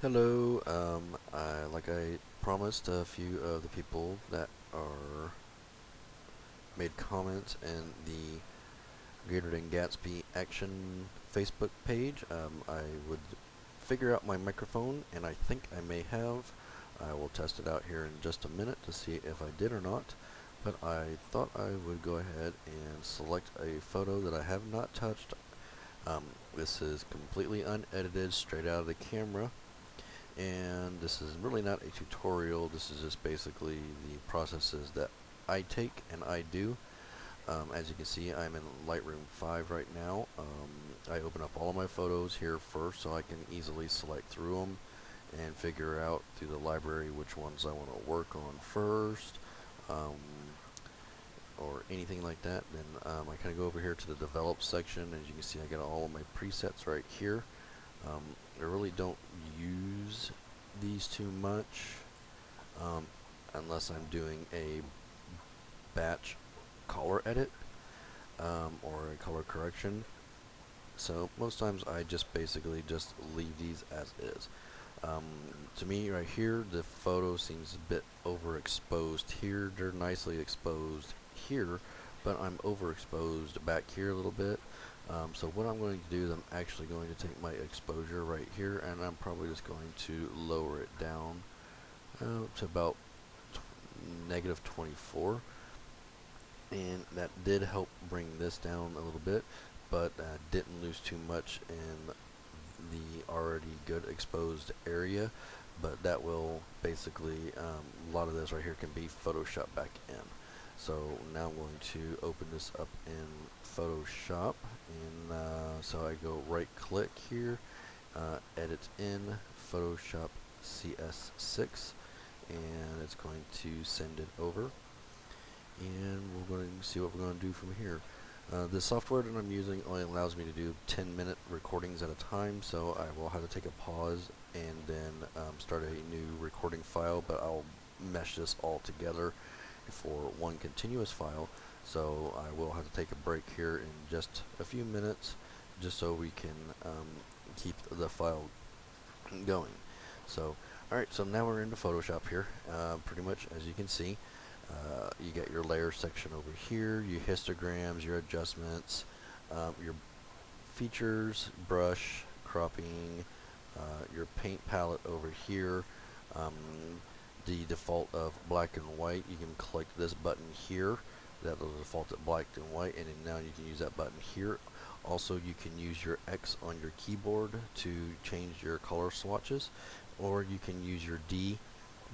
Hello, like I promised, a few of the people that are made comments in the Greater Than Gatsby Action Facebook page. I would figure out my microphone, and I think I may have. I will test it out here in just a minute to see if I did or not. But I thought I would go ahead and select a photo that I have not touched. Um, this is completely unedited, straight out of the camera. And this is really not a tutorial. This is just basically the processes that I take and I do. As you can see, I'm in Lightroom 5 right now. I open up all of my photos here first so I can easily select through them and figure out through the library which ones I want to work on first, um, or anything like that. Then I kind of go over here to the develop section. As you can see, I got all of my presets right here. Um, I really don't use these too much unless I'm doing a batch color edit or a color correction. So most times I just basically just leave these as is. Um, to me right here, the photo seems a bit overexposed here. They're nicely exposed here, but I'm overexposed back here a little bit. So what I'm going to do is I'm actually going to take my exposure right here, and I'm probably just going to lower it down to about negative 24. And that did help bring this down a little bit, but didn't lose too much in the already good exposed area. But that will basically, a lot of this right here can be Photoshop back in. So now I'm going to open this up in Photoshop, and so I go right click here, edit in Photoshop CS6, and it's going to send it over, and we're going to see what we're going to do from here. The software that I'm using only allows me to do 10-minute recordings at a time, so I will have to take a pause and then start a new recording file, but I'll mesh this all together for one continuous file. So I will have to take a break here in just a few minutes just so we can keep the file going. So alright, so now we're into Photoshop here. Pretty much as you can see, you get your layer section over here, your histograms, your adjustments, your features, brush, cropping, your paint palette over here, um, the default of black and white. You can click this button here, that will default at black and white, and then now you can use that button here. Also, you can use your X on your keyboard to change your color swatches, or you can use your D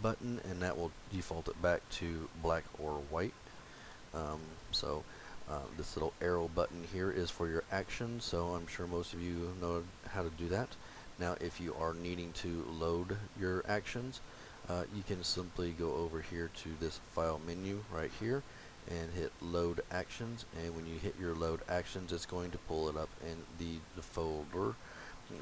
button and that will default it back to black or white. Um, so this little arrow button here is for your action, so I'm sure most of you know how to do that. Now if you are needing to load your actions, you can simply go over here to this file menu right here and hit load actions, and when you hit your load actions, it's going to pull it up in the folder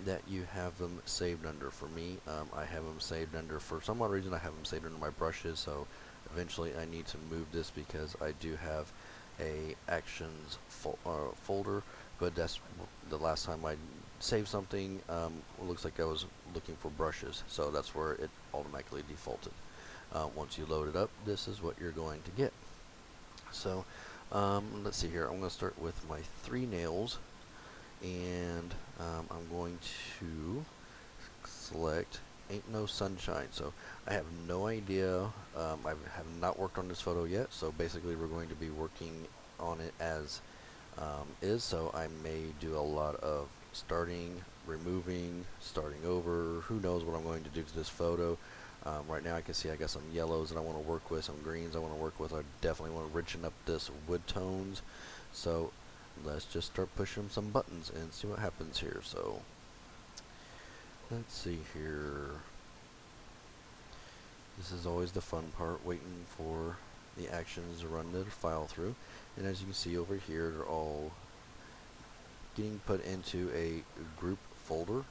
that you have them saved under. For me, I have them saved under, for some odd reason I have them saved under my brushes, so eventually I need to move this because I do have a actions folder, but that's the last time I saved something. It looks like I was looking for brushes, so that's where it automatically defaulted. Once you load it up, this is what you're going to get. So let's see here. I'm going to start with my 3 nails, and I'm going to select Ain't No Sunshine. So I have no idea. I have not worked on this photo yet, so basically we're going to be working on it as is. So I may do a lot of starting, removing, starting over. Who knows what I'm going to do to this photo. Right now I can see I got some yellows that I want to work with, some greens I want to work with. I definitely want to richen up this wood tones. So let's just start pushing some buttons and see what happens here. So let's see here. This is always the fun part, waiting for the actions to run the file through. And as you can see over here, they're all getting put into a group folder.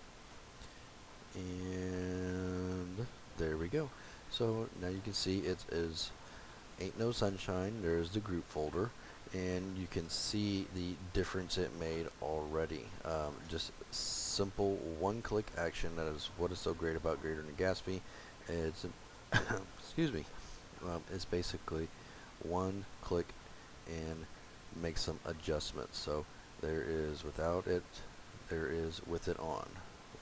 And there we go. So now you can see it is Ain't No Sunshine. There's the group folder. and you can see the difference it made already. Just simple one-click action. That is what is so great about Greater than Gatsby. It's excuse me. It's basically one click and make some adjustments. So there is without it, there is with it on.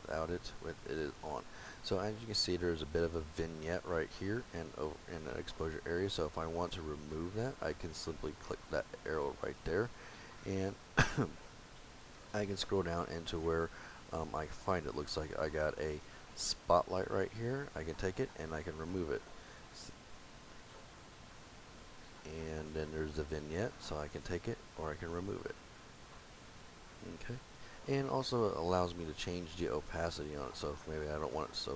Without it, with it is on. So as you can see, there's a bit of a vignette right here and in the exposure area. So if I want to remove that, I can simply click that arrow right there, and I can scroll down into where I find it. Looks like I got a spotlight right here. I can take it and I can remove it. And then there's the vignette, so I can take it or I can remove it. Okay. And also it allows me to change the opacity on it. So if maybe I don't want it so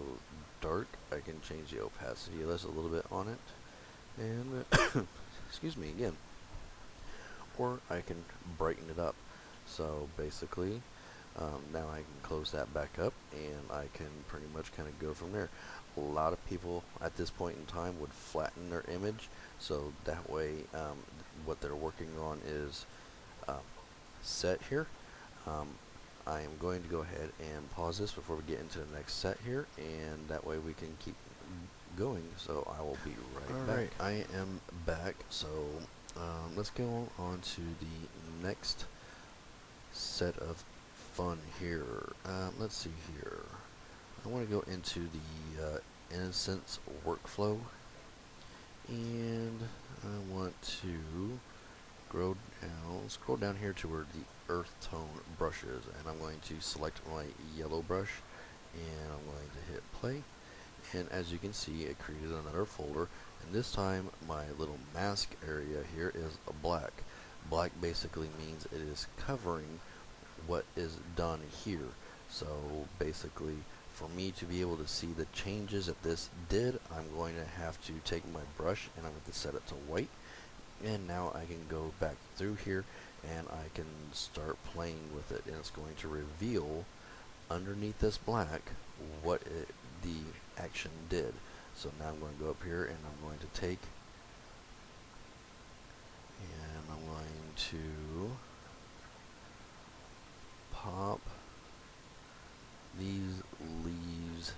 dark, I can change the opacity just a little bit on it. And excuse me again. Or I can brighten it up. So basically, now I can close that back up and I can pretty much kind of go from there. A lot of people at this point in time would flatten their image, so that way what they're working on is set here. I am going to go ahead and pause this before we get into the next set here, and that way we can keep going. So I will be right back. I am back. So let's go on to the next set of fun here. Let's see here. I want to go into the Innocence workflow, and I want to scroll down here to where the earth tone brush is, and I'm going to select my yellow brush, and I'm going to hit play. And as you can see, it created another folder, and this time my little mask area here is black. Black basically means it is covering what is done here. So basically, for me to be able to see the changes that this did, I'm going to have to take my brush and I'm going to set it to white. And now I can go back through here and I can start playing with it, and it's going to reveal underneath this black what the action did. So now I'm going to go up here and I'm going to take and I'm going to pop these leaves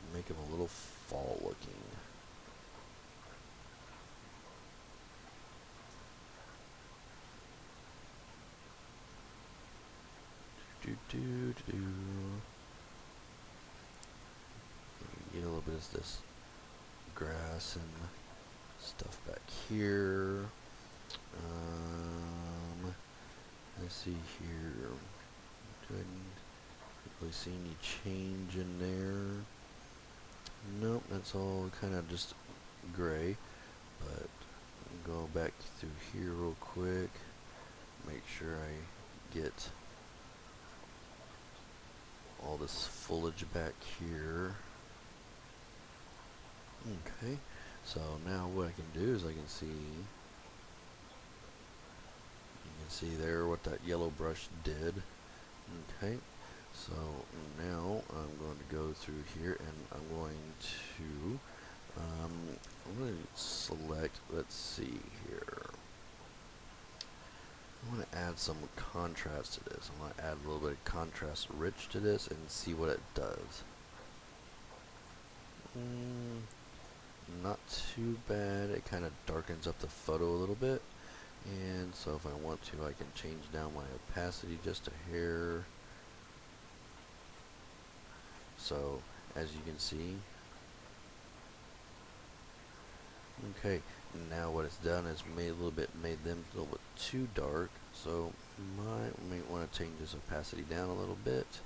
and make them a little fall looking. Get a little bit of this grass and stuff back here. Let's see here. Couldn't really see any change in there. Nope, that's all kind of just gray. But go back through here real quick. Make sure I get all this foliage back here. Okay, so now what I can do is I can see, there what that yellow brush did. Okay, so now I'm going to go through here and I'm going to select, let's see here. I want to add some contrast to this. I want to add a little bit of contrast rich to this and see what it does. Not too bad. It kind of darkens up the photo a little bit. And so if I want to, I can change down my opacity just a hair. So as you can see, okay, now what it's done is made them a little bit too dark. So may want to change this opacity down a little bit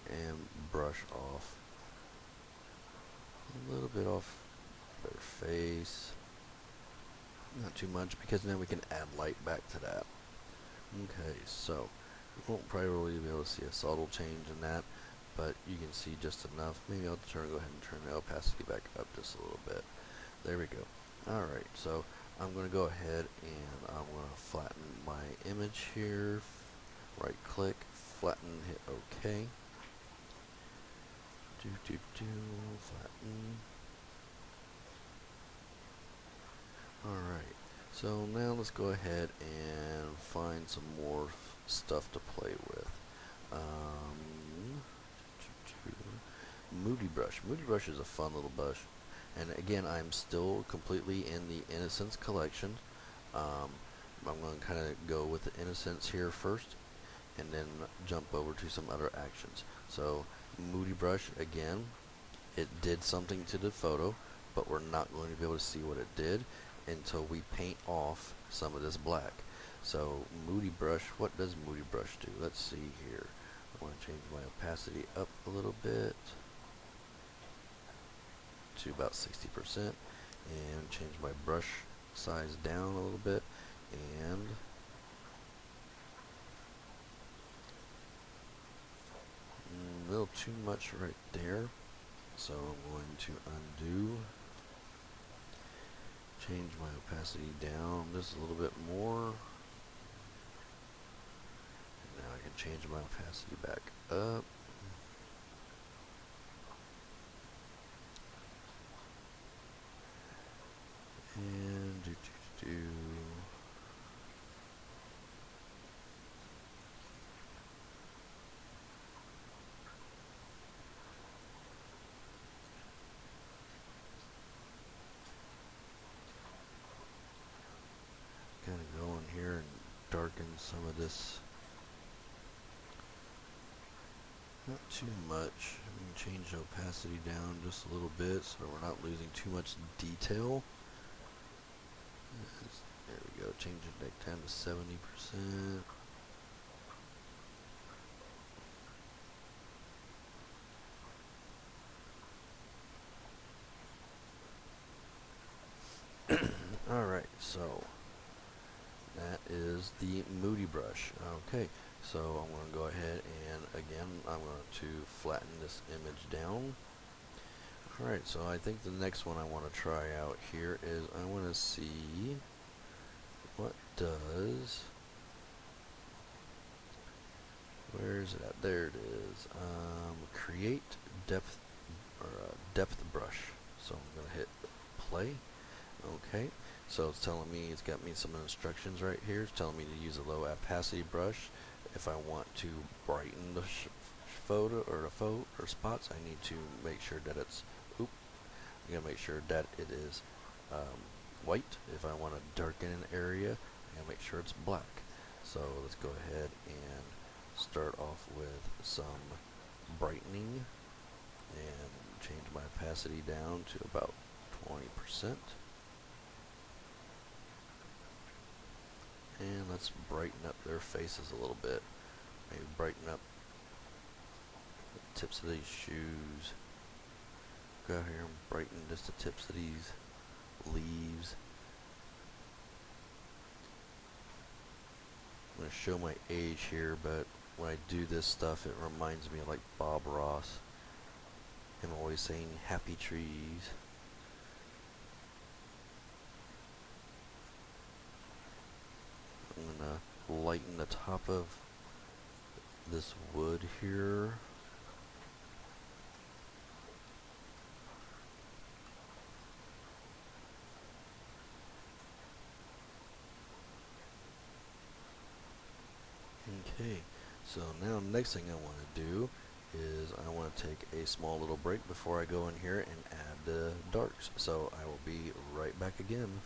and brush off a little bit off their face. Not too much, because then we can add light back to that. Okay, so you won't probably be able to see a subtle change in that, but you can see just enough. Maybe I'll go ahead and turn the opacity back up just a little bit. There we go. Alright, so I'm going to go ahead and I'm going to flatten my image here. Right click, flatten, hit OK. Flatten. Alright, So now let's go ahead and find some more stuff to play with. Moody Brush. Moody Brush is a fun little brush. And again, I'm still completely in the Innocence collection. I'm going to kind of go with the Innocence here first, and then jump over to some other actions. So Moody Brush, again, it did something to the photo, but we're not going to be able to see what it did until we paint off some of this black. So Moody Brush, what does Moody Brush do? Let's see here. I want to change my opacity up a little bit to about 60%, and change my brush size down a little bit, and a little too much right there, so I'm going to undo, change my opacity down just a little bit more, and now I can change my opacity back up. And kind of go in here and darken some of this. Not too much. I'm going to change the opacity down just a little bit so we're not losing too much detail. There we go. Change it back down to 70%. Alright, so that is the Moody Brush. Okay, so I'm going to go ahead and again I'm going to flatten this image down. Alright, so I think the next one I want to try out here is I want to see what does, where is it at? There it is. Create depth, or depth brush. So I'm going to hit play. Okay, so it's telling me, it's got me some instructions right here. It's telling me to use a low opacity brush. If I want to brighten the photo or the photo or spots, I need to make sure that it's, I'm going to make sure that it is white. If I want to darken an area, I'm going to make sure it's black. So let's go ahead and start off with some brightening and change my opacity down to about 20%. And let's brighten up their faces a little bit. Maybe brighten up the tips of these shoes. Go out here and brighten just the tips of these leaves. I'm going to show my age here, but when I do this stuff, it reminds me of like Bob Ross. Him always saying happy trees. I'm going to lighten the top of this wood here. Okay, so now next thing I want to do is I want to take a small little break before I go in here and add the darks. So I will be right back again.